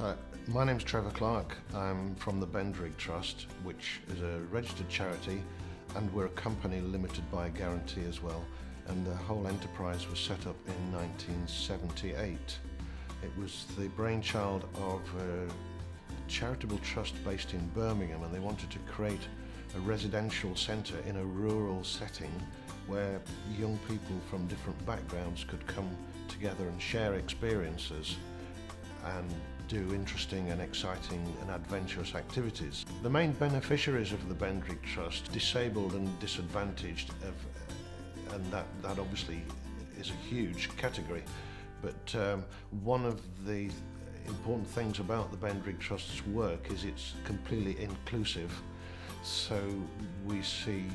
Hi, my name's Trevor Clark. I'm from the Bendrigg Trust, which is a registered charity, and we're a company limited by guarantee as well. And the whole enterprise was set up in 1978. It was the brainchild of a charitable trust based in Birmingham, and they wanted to create a residential centre in a rural setting where young people from different backgrounds could come together and share experiences and do interesting and exciting and adventurous activities. The main beneficiaries of the Bendrigg Trust, disabled and disadvantaged, and that obviously is a huge category, but one of the important things about the Bendrigg Trust's work is it's completely inclusive. So we see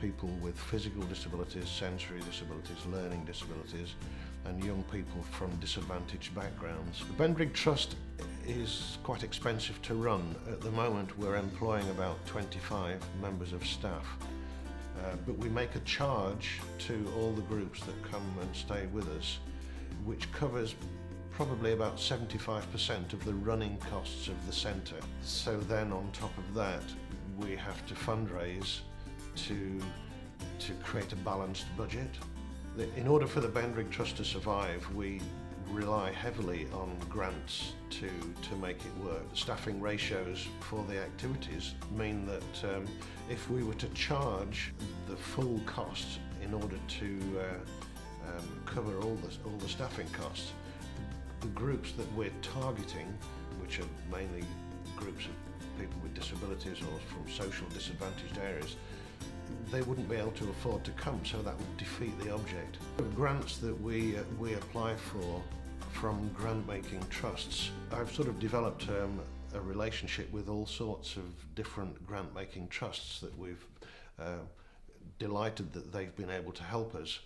people with physical disabilities, sensory disabilities, learning disabilities, and young people from disadvantaged backgrounds. The Bendrigg Trust is quite expensive to run. At the moment we're employing about 25 members of staff, but we make a charge to all the groups that come and stay with us, which covers probably about 75% of the running costs of the centre. So then on top of that, we have to fundraise to create a balanced budget. In order for the Bendrigg Trust to survive, we rely heavily on grants to make it work. The staffing ratios for the activities mean that if we were to charge the full cost in order to cover all the staffing costs, the groups that we're targeting, which are mainly groups of people with disabilities or from social disadvantaged areas, they wouldn't be able to afford to come, so that would defeat the object. The grants that we apply for from grant-making trusts, I've sort of developed a relationship with all sorts of different grant-making trusts that we've delighted that they've been able to help us.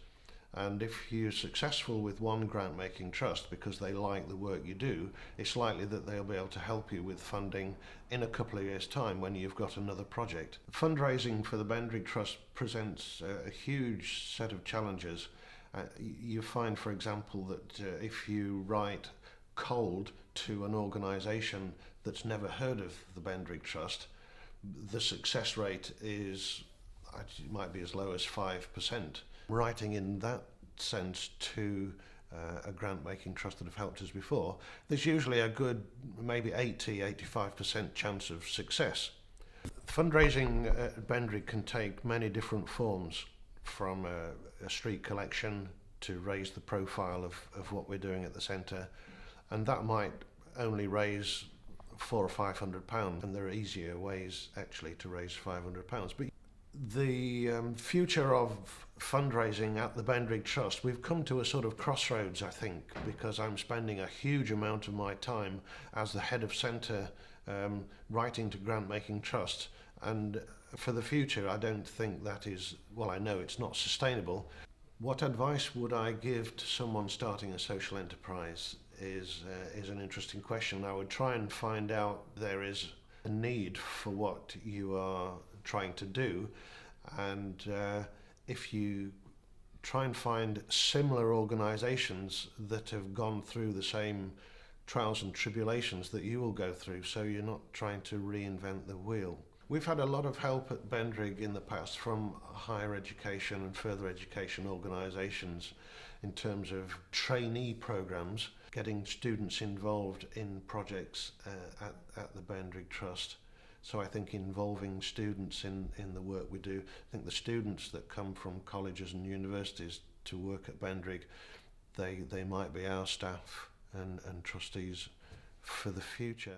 And if you're successful with one grant-making trust because they like the work you do, it's likely that they'll be able to help you with funding in a couple of years' time when you've got another project. Fundraising for the Bendrigg Trust presents a huge set of challenges. You find, for example, that if you write cold to an organisation that's never heard of the Bendrigg Trust, the success rate might be as low as 5%. Writing in that sense to a grant-making trust that have helped us before, there's usually a good maybe 80–85% chance of success. Fundraising at Bendrigg can take many different forms, from a street collection to raise the profile of what we're doing at the centre, and that might only raise £400 or £500, and there are easier ways actually to raise £500. But the future of fundraising at the Bendrigg Trust, we've come to a sort of crossroads, I think, because I'm spending a huge amount of my time as the head of centre writing to grant-making trusts, and for the future I don't think that is, well, I know it's not sustainable. What advice would I give to someone starting a social enterprise is an interesting question. I would try and find out there is a need for what you are trying to do, and if you try and find similar organisations that have gone through the same trials and tribulations that you will go through, so you're not trying to reinvent the wheel. We've had a lot of help at Bendrigg in the past from higher education and further education organisations in terms of trainee programmes, getting students involved in projects at the Bendrigg Trust. So I think involving students in the work we do, I think the students that come from colleges and universities to work at Bendrigg, they might be our staff and trustees for the future.